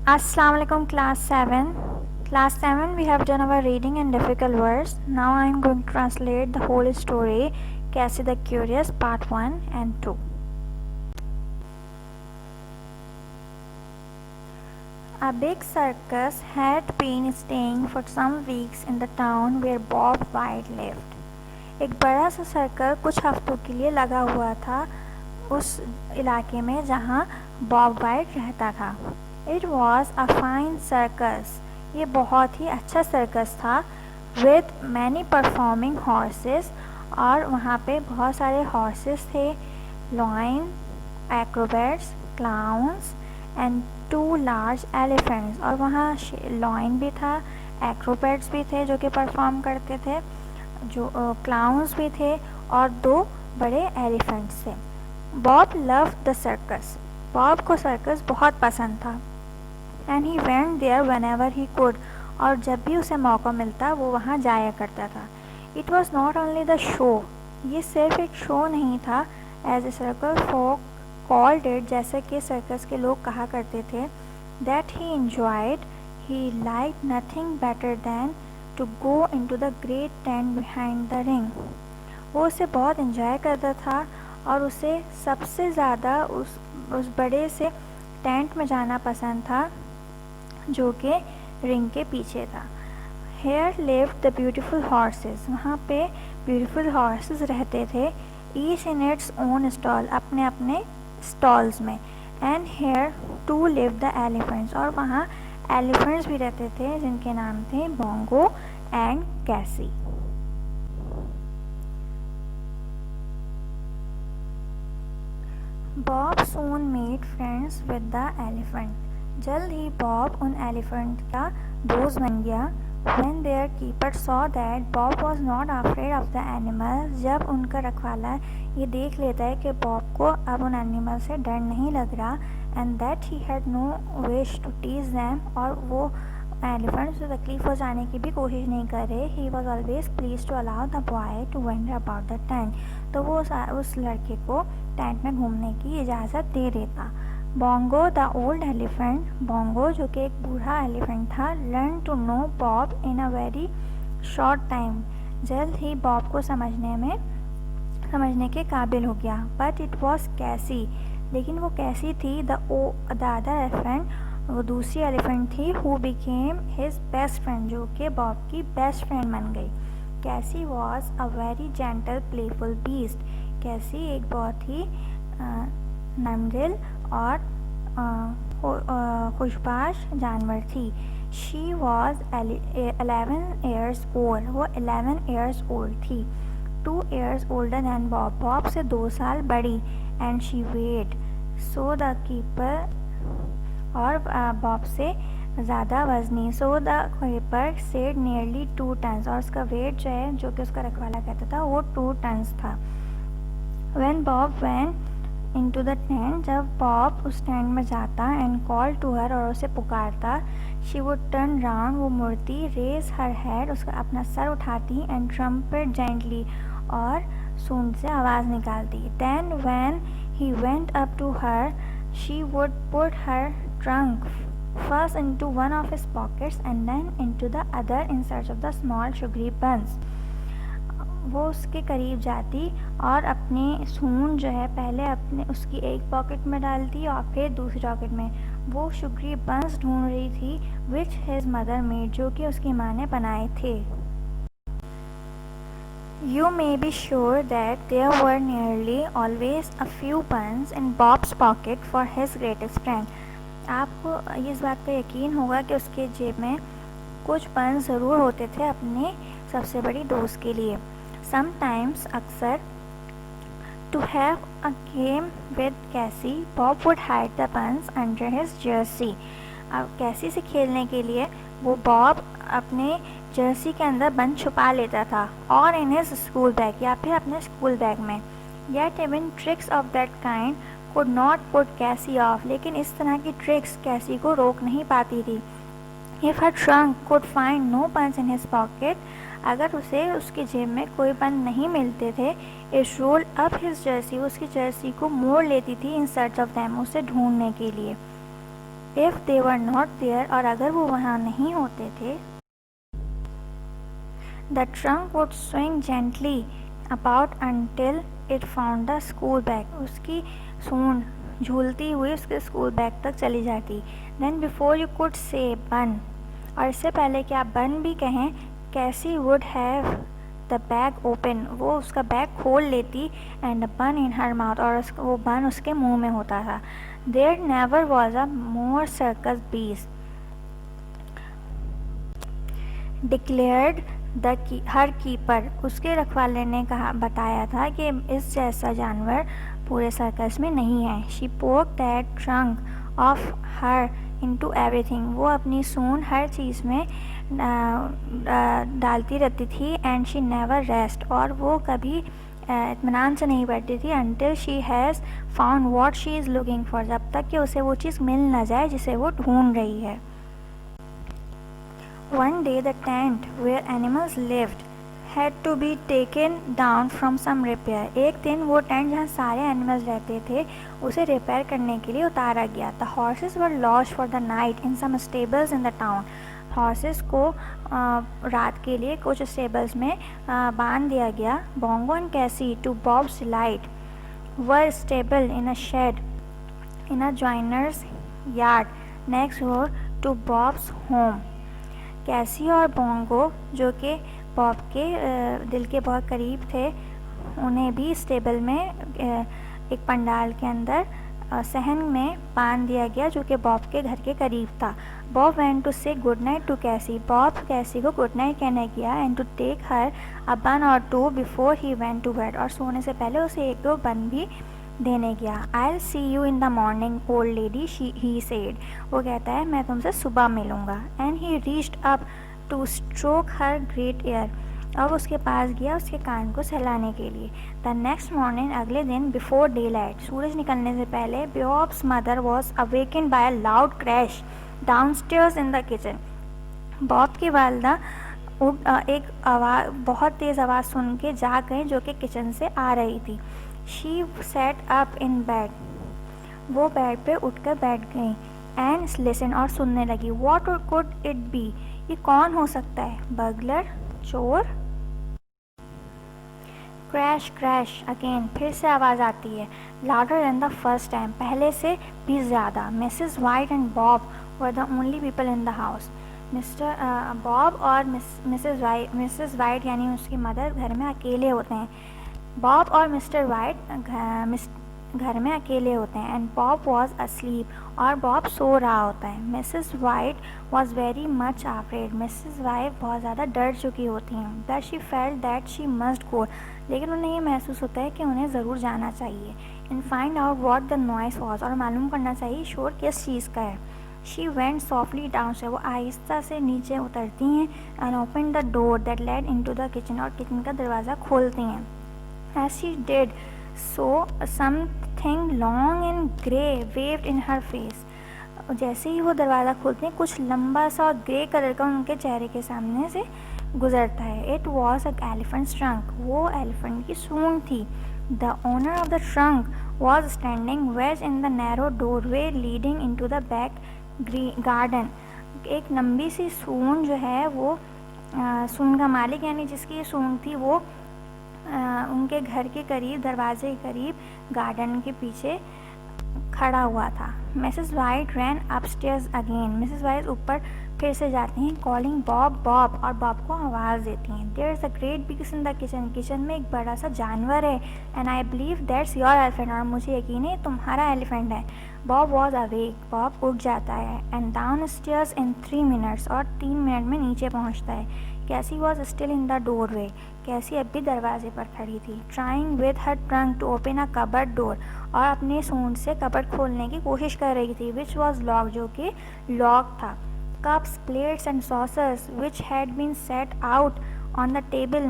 Assalamu alaikum class 7. Class 7 we have done our reading and difficult words. Now I am going to translate the whole story Cassie the Curious part 1 and 2. A big circus had been staying for some weeks in the town where Bob White lived. एक बड़ा सा circle कुछ हफ्तों के लिए लगा हुआ था उस इलाके में जहाँ बॉब वाइट रहता था. It was a fine circus. ये बहुत ही अच्छा सर्कस था. With many performing horses. और वहाँ पे बहुत सारे horses थे. Lion, acrobats, clowns and 2 large elephants. और वहाँ lion भी था, acrobats भी थे जो कि परफॉर्म करते थे, जो clowns भी थे और 2 बड़े elephants थे. Bob loved the circus. Bob को सर्कस बहुत पसंद था. And he went there whenever he could. और जब भी उसे मौका मिलता वो वहाँ जाया करता था. It was not only the show. ये सिर्फ एक शो नहीं था. As a circle folk called it, जैसे कि सर्कस के लोग कहा करते थे, that he enjoyed. He like nothing better than to go into the great tent behind the ring. वो उसे बहुत इंजॉय करता था और उसे सबसे ज़्यादा उस बड़े से टेंट में जाना पसंद था जो कि रिंग के पीछे था. Here lived the beautiful horses. वहाँ पे ब्यूटीफुल हॉर्सेस रहते थे. Each in its own stall, अपने अपने स्टॉल्स में. And here too live the elephants. और वहाँ एलिफेंट्स भी रहते थे जिनके नाम थे Bongo and Cassie. Bob soon made friends with the elephant. जल्द ही बॉब उन एलिफेंट का दोस्त बन गया. When their keeper saw that Bob was not afraid of the animals, जब उनका रखवाला ये देख लेता है कि बॉब को अब उन एनिमल से डर नहीं लग रहा, and that he had no wish to tease them, और वो एलिफेंट से तकलीफ हो जाने की भी कोशिश नहीं कर रहे, he was always pleased to allow the boy to wander about the tent. तो वो उस लड़के को टेंट में घूमने की इजाज़त दे देता. Bongo the old elephant. Bongo जो कि एक बूढ़ा एलिफेंट था, learn to know Bob in a very short time. जल्द ही बॉब को समझने के काबिल हो गया. बट इट वॉज कैसी. लेकिन वो कैसी थी, द अदर एलिफेंट, वो दूसरी एलिफेंट थी, who became his best friend, जो कि बॉब की बेस्ट फ्रेंड बन गई. कैसी was a very gentle playful beast. कैसी एक बहुत ही नमदिल और खुशबाश जानवर थी. She was 11 years old. वो 11 years old थी. 2 years older than Bob. Bob से 2 साल बड़ी. And she weighed. So the keeper, और बॉब से ज़्यादा वजनी. So the keeper said nearly 2 tons. और उसका वेट जो है, जो कि उसका रखवाला कहता था, वो 2 tons था. When Bob went into the tent, जब बॉब उस टेंट में जाता, and called to her, और उसे पुकारता, she would turn round, वो मुड़ती, raise her head, उसका अपना सर उठाती, and trumpet gently, और सूंड से आवाज़ निकालती. Then when he went up to her, she would put her trunk first into one of his pockets and then into the other in search of the small sugary buns. वो उसके करीब जाती और अपनी सूंड जो है पहले अपने उसकी एक पॉकेट में डालती और फिर दूसरी पॉकेट में वो शुगरी बंस ढूंढ रही थी, विच हिज मदर मेड, जो कि उसकी माँ ने बनाए थे. You may be sure that there were nearly always a few buns in Bob's pocket for his greatest friend. आपको इस बात का यकीन होगा कि उसके जेब में कुछ बंस ज़रूर होते थे अपने सबसे बड़ी दोस्त के लिए. Sometimes, अक्सर, to have a game with Cassie, Bob would hide the buns under his jersey. अब कैसी से खेलने के लिए वो बॉब अपने जर्सी के अंदर बन छुपा लेता था, और इन हिज स्कूल बैग, या फिर अपने स्कूल बैग में. Yet even tricks of that kind could not put Cassie off. लेकिन इस तरह की ट्रिक्स कैसी को रोक नहीं पाती थी. If her trunk could find no buns in his pocket, अगर उसे उसकी जेब में कोई बंद नहीं मिलते थे, it roll up his Jersey, उसकी जर्सी को मोड़ लेती थी इन सर्च ऑफ दैम, उसे ढूंढने के लिए. If they were not there, और अगर वो वहाँ नहीं होते थे, the trunk would swing gently about until it found the school bag. उसकी सूंड झूलती हुई उसके स्कूल बैग तक चली जाती. Then before you could say bun, और इससे पहले कि आप बन भी कहें, कैसी would have the bag open, वो उसका बैग खोल लेती, and a bun in her mouth, और वो बन उसके मुंह में होता था. There never was a more circus beast, declared her keeper, उसके रखवाले ने बताया था कि इस जैसा जानवर पूरे सर्कस में नहीं है. शी पोक that trunk of her into everything, वो अपनी सूंड हर चीज़ में डालती रहती थी. एंड शी नेवर रेस्ट, और वो कभी इत्मीनान से नहीं बैठती थी. until she has found what she is looking for, जब तक कि उसे वो चीज़ मिल न जाए जिसे वो ढूंढ रही है. One day the tent where animals lived had to be taken down from some repair. एक दिन वो टेंट जहाँ सारे एनिमल्स रहते थे उसे रिपेयर करने के लिए उतारा गया. The horses were lodged for the night in some stables in the town. Horses को रात के लिए कुछ स्टेबल्स में बांध दिया गया. Bongo and Cassie, to Bob's delight, were stabled in a shed in a joiner's yard next door to Bob's home. कैसी और बोंगो, जो कि बॉब के दिल के बहुत करीब थे, उन्हें भी स्टेबल में एक पंडाल के अंदर सहन में बांध दिया गया जो कि बॉब के घर के करीब था. Bob went to say good night to Cassie, Bob Cassie को गुड नाइट कहने गया. And to take her a bun or two before he went to bed, और सोने से पहले उसे 1-2 बन भी देने गया. I'll see you in the morning, old lady, he said. वो कहता है मैं तुमसे सुबह मिलूँगा. And he reached up to stroke her great ear. अब उसके पास गया उसके कान को सहलाने के लिए. The next morning, अगले दिन, before daylight, सूरज निकलने से पहले, Bob's mother was awakened by a loud crash downstairs in the kitchen. Bob की वालदा एक आवाज़, बहुत तेज़ आवाज़ सुन के जाग गई जो कि किचन से आ रही थी. She sat up in bed. वो बेड पे उठकर बैठ गई. And listen, और सुनने लगी. What could it be? ये कौन हो सकता है? Burglar? चोर? Crash, crash again. फिर से आवाज़ आती है. Louder than the first time. पहले से भी ज़्यादा. Mrs. White and Bob were the only people in the house. Mister Bob और मिसेस वाइट यानी उसकी मदर घर में अकेले होते हैं. बॉब और मिस्टर वाइट घर में अकेले होते हैं. एंड बॉब वॉज अस्लीप, और बॉब सो रहा होता है. Mrs white was very much afraid. Mrs white बहुत ज़्यादा डर चुकी होती हैं. That she felt that she must go, लेकिन उन्हें ये महसूस होता है कि उन्हें ज़रूर जाना चाहिए. And find out what the noise was, और मालूम करना चाहिए शोर किस चीज़ का है. शी वेंट सॉफ्टली डाउन से, वो आहिस्ता से नीचे उतरती हैं. And open the door that led into the kitchen, और किचन का दरवाज़ा खोलती हैं. As she did so, something long and grey waved in her face. जैसे ही वो दरवाज़ा खोलते हैं कुछ लंबा सा और ग्रे कलर का उनके चेहरे के सामने से गुजरता है. It was an elephant's trunk. वो एलिफेंट की सूंड थी. The owner of the trunk was standing wedged in the narrow doorway leading into the back garden. एक लंबी सी सूंड जो है वो सूंड का मालिक यानी जिसकी सूंड थी वो उनके घर के करीब, दरवाजे के करीब गार्डन के पीछे खड़ा हुआ था. Mrs White ran upstairs again. Mrs White ऊपर फिर से जाती हैं. कॉलिंग बॉब बॉब, और बॉब को आवाज़ देती हैं. There is a great beast in the kitchen. Kitchen में एक बड़ा सा जानवर है. And I believe that's your elephant, और मुझे यकीन है तुम्हारा एलिफेंट है. Bob was awake. बॉब उठ जाता है. And down stairs in 3 minutes, और 3 मिनट में नीचे पहुँचता है. Cassie was still in the doorway. Cassie अब भी दरवाजे पर खड़ी थी. Trying with her trunk to open a cupboard door, और अपने सूंड से कबर्ड खोलने की कोशिश कर रही थी. विच वॉज लॉक, जो कि लॉक था. Cups, plates and saucers which had been set out on the table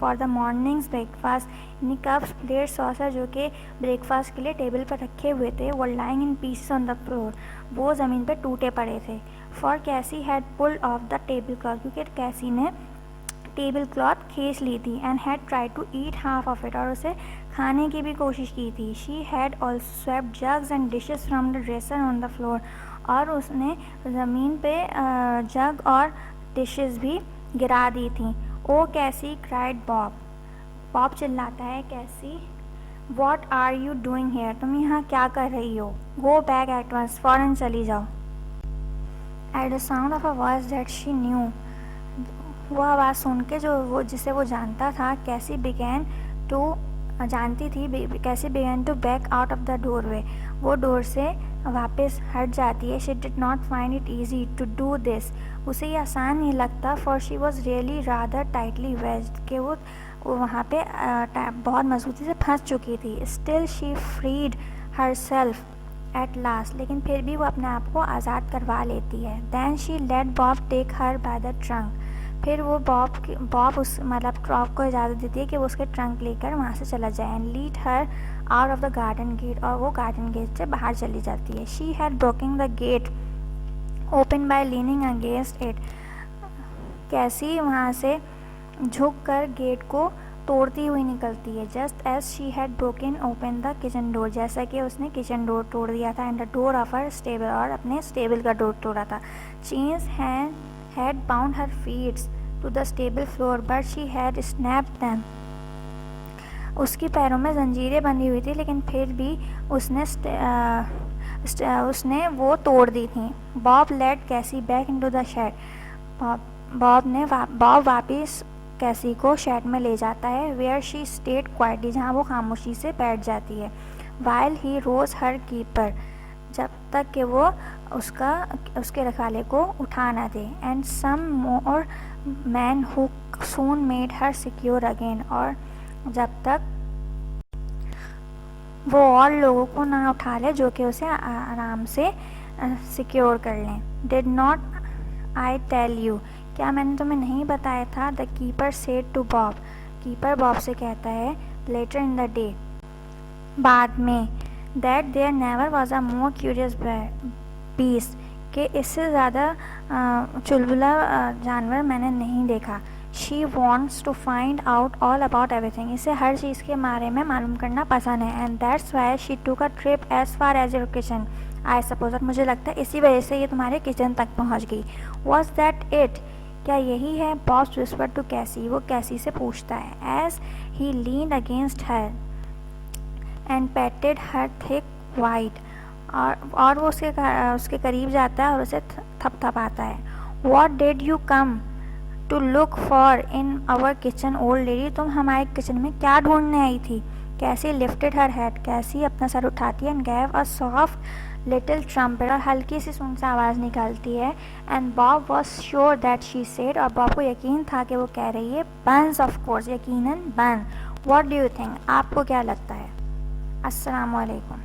for the morning's breakfast. यानी कप्स, प्लेट, सॉसर जो कि ब्रेकफास्ट के लिए टेबल पर रखे हुए थे, वो lying in pieces on the floor, वो ज़मीन पर टूटे पड़े थे. For Cassie had pulled off the tablecloth, क्योंकि कैसी ने टेबल क्लॉथ खींच ली थी. And had try to eat half of it, और उसे खाने की भी कोशिश की थी. She had also swept jugs and dishes from the dresser on the floor, और उसने ज़मीन पे जग और डिशेस भी गिरा दी थी। ओ कैसी, क्राइड बॉब। बॉब चिल्लाता है, Cassie, what are you doing here, तुम यहाँ क्या कर रही हो? गो बैक एट वंस, फ़ौरन चली जाओ। At the sound of a voice that she knew, वो आवाज़ सुन के जिसे वो जानता था, कैसी बिगैन टू, जानती थी, कैसी began to back out of the doorway, वो डोर से वापस हट जाती है। She did not find it easy to do this, उसे ये आसान नहीं लगता, for she was really rather tightly wedged, कि वो वहाँ पे बहुत मजबूती से फंस चुकी थी। Still she freed herself at last, लेकिन फिर भी वो अपने आप को आज़ाद करवा लेती है। Then she let Bob take her by the trunk, फिर वो बॉब उस ट्रॉप को इजाज़त देती है कि वो उसके ट्रंक लेकर वहाँ से चला जाए। And lead her out of the garden gate, और वो गार्डन गेट से बाहर चली जाती है। She had broken the gate open by leaning against it, Cassie वहाँ से झुक कर गेट को तोड़ती हुई निकलती है। Just as she had broken open the kitchen door, जैसा कि उसने किचन डोर तोड़ दिया था। And the door of her stable, और अपने स्टेबल का डोर तोड़ा था। Chains had bound her feet to the stable floor, but she had snapped them. उसकी पैरों में जंजीरें बंधी हुई थी, लेकिन फिर भी उसने वो तोड़ दी थी। Bob led Cassie back into the shed, Bob वापिस कैसी को शेड में ले जाता है। वेयर शी स्टेड क्वाइटली, जहाँ वो खामोशी से बैठ जाती है। While he rose her keeper, जब तक कि वो उसके रखाले को उठा ना दे। And some more man who soon made her secure again, और जब तक वो और लोगों को ना उठा ले जो कि उसे आराम से सिक्योर कर लें। Did not I tell you, क्या मैंने तुम्हें नहीं बताया था? The keeper said to Bob, keeper Bob से कहता है, लेटर इन द डे, बाद में, that there never was a more curious beast, कि इससे ज़्यादा चुलबुला जानवर मैंने नहीं देखा। She wants to find out all about everything, इसे हर चीज़ के बारे में मालूम करना पसंद है। And that's why she took a trip as far as your kitchen, I suppose, मुझे लगता है इसी वजह से ये तुम्हारे किचन तक पहुँच गई। वॉज दैट इट, क्या यही है? बॉब विस्पर टू कैसी, वो कैसी से पूछता है। As he lean against her and patted her thick white, और वो उसके करीब जाता है और उसे थपथपाता है। What did you come to look for in our kitchen old lady, तुम हमारे किचन में क्या ढूंढने आई थी? कैसी लिफ्टेड हर हेड, कैसी अपना सर उठाती है। And gave a soft little trumpet, और हल्की सी सुन सा आवाज़ निकालती है। And Bob was sure that she said, और बॉब को यकीन था कि वो कह रही है बन्स, ऑफ कोर्स, यकीनन बन। व्हाट डू यू थिंक, आपको क्या लगता है? अस्सलाम वालेकुम।